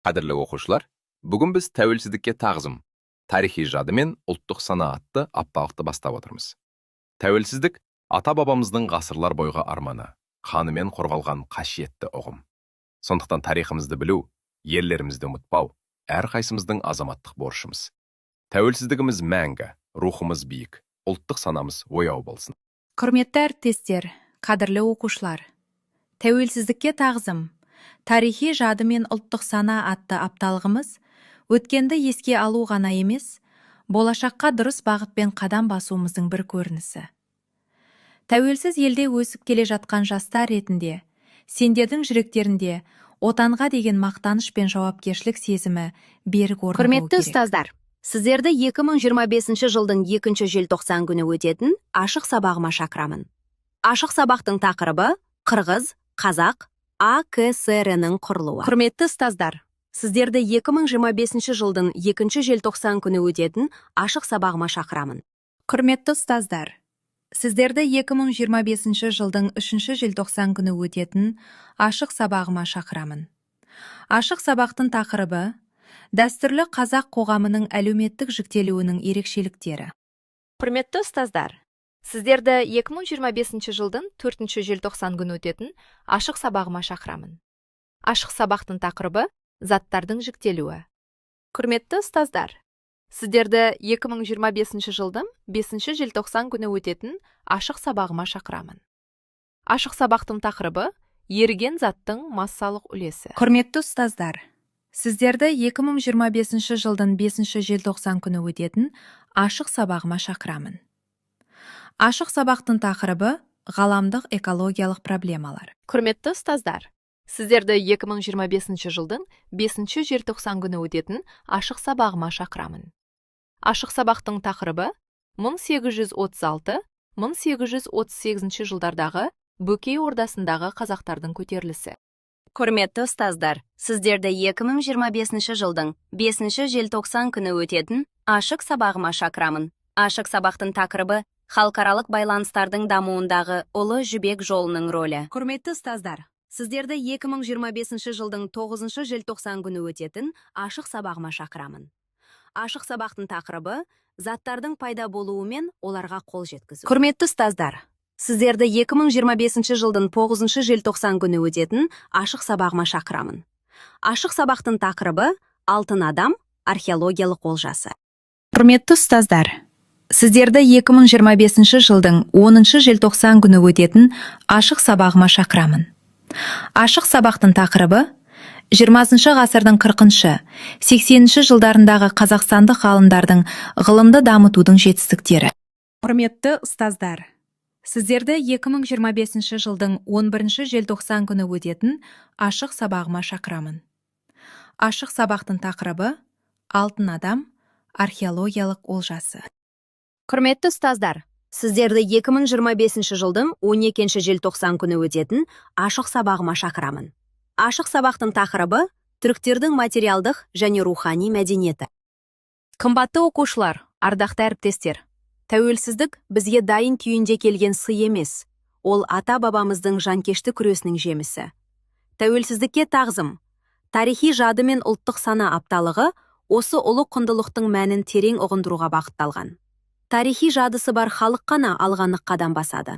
Қадірлі оқушылар, бүгін біз тәуелсіздікке тағзым, тарихи жады мен ұлттық сана атты апталықты бастап отырмыз. Тәуелсіздік ата-бабамыздың ғасырлар бойғы арманы, қанымен қорғалған қасиетті ұғым. Сондықтан тарихымызды білу, ерлерімізді ұмытпау, әрқайсымыздың азаматтық борышымыз. Тәуелсіздігіміз мәңгі, рухымыз биік, ұлттық санамыз ояу болсын. Құрметті әріптестер, қадірлі оқушылар. Тәуелсіздікке тағзым, тарихи жады мен ұлттық сана атты апталығымыз өткенді еске алу ғана емес, болашаққа дұрыс бағытпен қадам басуымыздың бір көрінісі. Тәуелсіз елде өсіп келе жатқан жастар ретінде, сендердің жүректерінде отанға деген мақтаныш пен жауапкершілік сезімі берік орын алуы керек. Құрметті ұстаздар, сіздерді 2025 жылдың 2 желтоқсан күні өтетін ашық сабағыма шақырамын. Ашық сабақтың тақырыбы Қырғыз, Қазақ, АКСР-ның құрылуы. Құрметті ұстаздар, сіздерді 2025 жылдың 2 желтоқсан күні өтетін ашық сабағыма шақырамын. Құрметті ұстаздар, сіздерді 2025 жылдың 3 желтоқсан күні өтетін ашық сабағыма шақырамын. Ашық сабақтың тақырыбы дәстүрлі қазақ қоғамының әлеуметтік жіктелуінің ерекшеліктері. Құрметті ұстаздар, сіздерді 2025 жылдың 4 желтоқсан күні өтетін ашық сабағыма шақырамын. Ашық сабақтың тақырыбы заттардың жіктелуі. Құрметті ұстаздар, сіздерді 2025 жылдың 5 желтоқсан күні өтетін ашық сабағыма шақырамын. Ашық сабақтың тақырыбы еріген заттың массалық үлесі. Құрметті ұстаздар, сіздерді 2025 жылдың 5 желтоқсан күні өтетін ашық сабағыма шақырамын. Ашық сабақтың тақырыбы ғаламдық экологиялық проблемалар. Құрметті ұстаздар, сіздерді 2025 жылдың 5 желтоқсан күні өтетін ашық сабағыма шақырамын. Ашық сабақтың тақырыбы 1836-1838 жылдардағы Бөкей ордасындағы қазақтардың көтерілісі. Құрметті ұстаздар, сіздерді 2025 жылдың 5 желтоқсан күні өтетін ашық сабағыма шақырамын. Ашық сабақтың тақырыбы халықаралық байланыстардың дамуындағы ұлы жібек жолының рөлі. Құрметті ұстаздар, сіздерді 2025 жылдың 9 желтоқсан күні өтетін ашық сабағыма шақырамын. Ашық сабақтың тақырыбы заттардың пайда болуы мен оларға қол жеткізу. Құрметті ұстаздар, сіздерді 2025 жылдың 9 желтоқсан күні өтетін ашық сабағыма шақырамын. Ашық сабақтың тақырыбы алтын адам археологиялық олжасы. Құрметті ұстаздар, сіздерді 2025 жылдың 10 желтоқсан күні өтетін ашық сабағыма шақырамын. Ашық сабақтың тақырыбы 20 ғасырдың 40-80 жылдарындағы қазақстандық ғалымдардың ғылымды дамытудың жетістіктері. Құрметті ұстаздар, сіздерді 2025 жылдың 11 желтоқсан күні өтетін ашық сабағыма шақырамын. Ашық сабақтың тақырыбы алтын адам археологиялық олжасы. Құрметті ұстаздар, сіздерді 2025 жылдың 12 желтоқсан күні өтетін ашық сабағыма шақырамын. Ашық сабақтың тақырыбы түріктердің материалдық және рухани мәдениеті. Қымбатты оқушылар, ардақты әріптестер, тәуелсіздік бізге дайын күйінде келген сый емес, ол ата-бабамыздың жанкешті күресінің жемісі. Тәуелсіздікке тағзым, тарихи жады мен ұлттық сана апталығы осы ұлы құндылықтың мәнін терең ұғындыруға бағытталған. Тарихи жадысы бар халық қана алғаны қадам басады.